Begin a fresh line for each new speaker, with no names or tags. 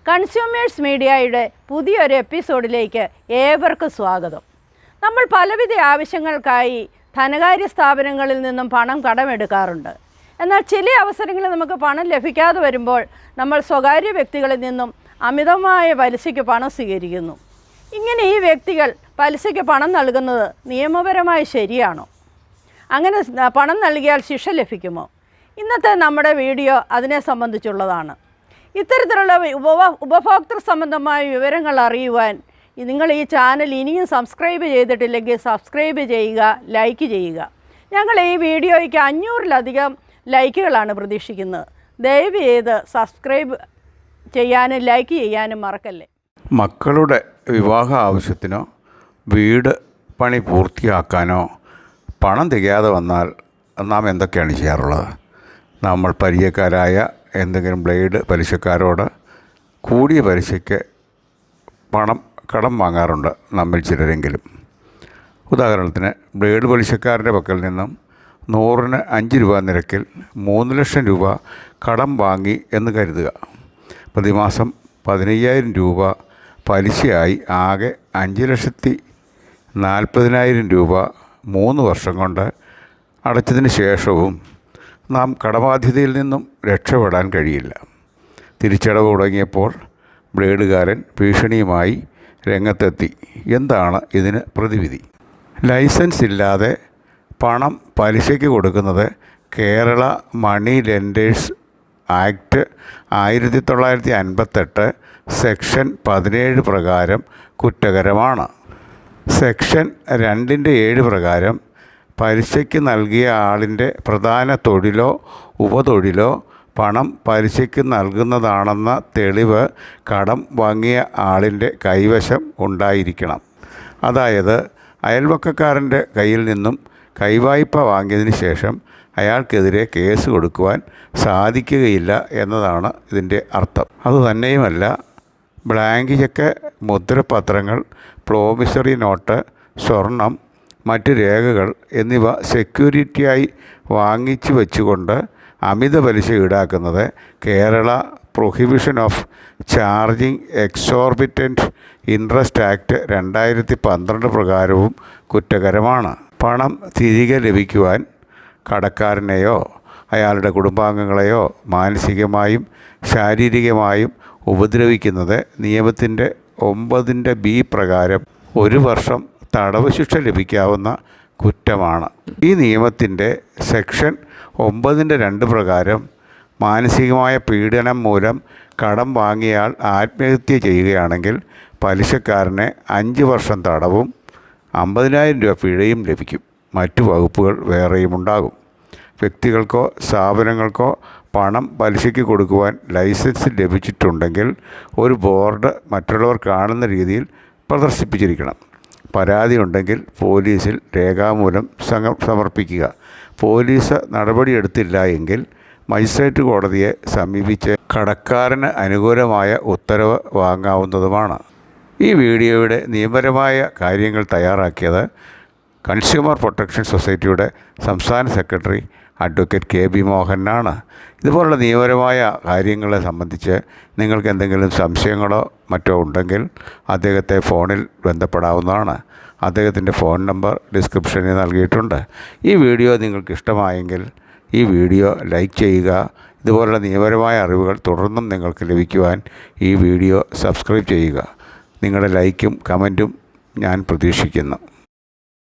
Consumers മീഡിയയുടെ പുതിയൊരു എപ്പിസോഡിലേക്ക് ഏവർക്കും സ്വാഗതം. നമ്മൾ പലവിധ ആവശ്യങ്ങൾക്കായി ധനകാര്യ സ്ഥാപനങ്ങളിൽ നിന്നും പണം കടമെടുക്കാറുണ്ട്. എന്നാൽ ചില അവസരങ്ങളിൽ നമുക്ക് പണം ലഭിക്കാതെ വരുമ്പോൾ നമ്മൾ സ്വകാര്യ വ്യക്തികളിൽ നിന്നും അമിതമായ പലിശയ്ക്ക് പണം സ്വീകരിക്കുന്നു. ഇങ്ങനെ ഈ വ്യക്തികൾ പലിശയ്ക്ക് പണം നൽകുന്നത് നിയമപരമായി ശരിയാണോ? അങ്ങനെ പണം നൽകിയാൽ ശിക്ഷ ലഭിക്കുമോ? ഇന്നത്തെ നമ്മുടെ വീഡിയോ അതിനെ സംബന്ധിച്ചുള്ളതാണ്. ഇത്തരത്തിലുള്ള ഉപഭോക്തൃ സംബന്ധമായ വിവരങ്ങൾ അറിയുവാൻ നിങ്ങൾ ഈ ചാനൽ ഇനിയും സബ്സ്ക്രൈബ് ചെയ്തിട്ടില്ലെങ്കിൽ സബ്സ്ക്രൈബ് ചെയ്യുക, ലൈക്ക് ചെയ്യുക. ഞങ്ങൾ ഈ വീഡിയോയ്ക്ക് 500-ലധികം ലൈക്കുകളാണ് പ്രതീക്ഷിക്കുന്നത്. ദയവ് ചെയ്ത് സബ്സ്ക്രൈബ് ചെയ്യാനും ലൈക്ക് ചെയ്യാനും മറക്കല്ലേ.
മക്കളുടെ വിവാഹ ആവശ്യത്തിനോ വീട് പണി പൂർത്തിയാക്കാനോ പണം തികയാതെ വന്നാൽ നാം എന്തൊക്കെയാണ് ചെയ്യാറുള്ളത്? നമ്മൾ പരിചയക്കാരായ എന്തെങ്കിലും ബ്ലേഡ് പലിശക്കാരോട് കൂടിയ പലിശയ്ക്ക് പണം കടം വാങ്ങാറുണ്ട് നമ്മിൽ ചിലരെങ്കിലും. ഉദാഹരണത്തിന്, ബ്ലേഡ് പലിശക്കാരൻ്റെ പക്കൽ നിന്നും 100-ന് 5 രൂപ നിരക്കിൽ 3 ലക്ഷം രൂപ കടം വാങ്ങി എന്ന് കരുതുക. പ്രതിമാസം 15,000 രൂപ പലിശയായി ആകെ 5,40,000 രൂപ 3 വർഷം കൊണ്ട് അടച്ചതിന് ശേഷവും നാം കടബാധ്യതയിൽ നിന്നും രക്ഷപ്പെടാൻ കഴിയില്ല. തിരിച്ചടവ് തുടങ്ങിയപ്പോൾ ബ്ലേഡുകാരൻ ഭീഷണിയുമായി രംഗത്തെത്തി. എന്താണ് ഇതിന് പ്രതിവിധി? ലൈസൻസ് ഇല്ലാതെ പണം പലിശയ്ക്ക് കൊടുക്കുന്നത് Kerala money lenders act 1958 section 17 പ്രകാരം കുറ്റകരമാണ്. സെക്ഷൻ 2-7 പ്രകാരം പലിശയ്ക്ക് നൽകിയ ആളിൻ്റെ പ്രധാന തൊഴിലോ ഉപതൊഴിലോ പണം പലിശയ്ക്ക് നൽകുന്നതാണെന്ന തെളിവ് കടം വാങ്ങിയ ആളിൻ്റെ കൈവശം ഉണ്ടായിരിക്കണം. അതായത് അയൽവക്കക്കാരൻ്റെ കയ്യിൽ നിന്നും കൈവായ്പ വാങ്ങിയതിന് ശേഷം അയാൾക്കെതിരെ കേസ് കൊടുക്കുവാൻ സാധിക്കുകയില്ല എന്നതാണ് ഇതിൻ്റെ അർത്ഥം. അതുതന്നെയുമല്ല, ബ്ലാങ്ക് ചെക്ക്, മുദ്രപത്രങ്ങൾ, പ്രോമിസറി നോട്ട്, സ്വർണം, മറ്റ് രേഖകൾ എന്നിവ സെക്യൂരിറ്റിയായി വാങ്ങിച്ചു വെച്ചുകൊണ്ട് അമിത പലിശ ഈടാക്കുന്നത് Kerala prohibition of charging exorbitant interest act 2012 പ്രകാരവും കുറ്റകരമാണ്. പണം തിരികെ ലഭിക്കുവാൻ കടക്കാരനെയോ അയാളുടെ കുടുംബാംഗങ്ങളെയോ മാനസികമായും ശാരീരികമായും ഉപദ്രവിക്കുന്നത് നിയമത്തിൻ്റെ 9(b) പ്രകാരം 1 വർഷം തടവ് ശിക്ഷ ലഭിക്കാവുന്ന കുറ്റമാണ്. ഈ നിയമത്തിൻ്റെ സെക്ഷൻ 9(2) പ്രകാരം മാനസികമായ പീഡനം മൂലം കടം വാങ്ങിയാൽ ആത്മഹത്യ ചെയ്യുകയാണെങ്കിൽ പലിശക്കാരന് 5 വർഷം തടവും 50,000 രൂപ പിഴയും ലഭിക്കും. മറ്റു വകുപ്പുകൾ വേറെയും ഉണ്ടാകും. വ്യക്തികൾക്കോ സ്ഥാപനങ്ങൾക്കോ പണം പലിശയ്ക്ക് കൊടുക്കുവാൻ ലൈസൻസ് ലഭിച്ചിട്ടുണ്ടെങ്കിൽ ഒരു ബോർഡ് മറ്റുള്ളവർ കാണുന്ന രീതിയിൽ പ്രദർശിപ്പിച്ചിരിക്കണം. പരാതി ഉണ്ടെങ്കിൽ പോലീസിൽ രേഖാമൂലം സമർപ്പിക്കുക. പോലീസ് നടപടിയെടുത്തില്ല എങ്കിൽ മജിസ്ട്രേറ്റ് കോടതിയെ സമീപിച്ച് കടക്കാരന് അനുകൂലമായ ഉത്തരവ് വാങ്ങാവുന്നതുമാണ്. ഈ വീഡിയോയുടെ നിയമപരമായ കാര്യങ്ങൾ തയ്യാറാക്കിയത് കൺസ്യൂമർ പ്രൊട്ടക്ഷൻ സൊസൈറ്റിയുടെ സംസ്ഥാന സെക്രട്ടറി അഡ്വക്കേറ്റ് KB മോഹനാണ്. ഇതുപോലുള്ള നിയമപരമായ കാര്യങ്ങളെ സംബന്ധിച്ച് നിങ്ങൾക്ക് എന്തെങ്കിലും സംശയങ്ങളോ മറ്റോ ഉണ്ടെങ്കിൽ അദ്ദേഹത്തെ ഫോണിൽ ബന്ധപ്പെടാവുന്നതാണ്. അദ്ദേഹത്തിൻ്റെ ഫോൺ നമ്പർ ഡിസ്ക്രിപ്ഷനിൽ നൽകിയിട്ടുണ്ട്. ഈ വീഡിയോ നിങ്ങൾക്ക് ഇഷ്ടമായെങ്കിൽ ഈ വീഡിയോ ലൈക്ക് ചെയ്യുക. ഇതുപോലുള്ള നിയമപരമായ അറിവുകൾ തുടർന്നും നിങ്ങൾക്ക് ലഭിക്കുവാൻ ഈ വീഡിയോ സബ്സ്ക്രൈബ് ചെയ്യുക. നിങ്ങളുടെ ലൈക്കും കമൻറ്റും ഞാൻ പ്രതീക്ഷിക്കുന്നു.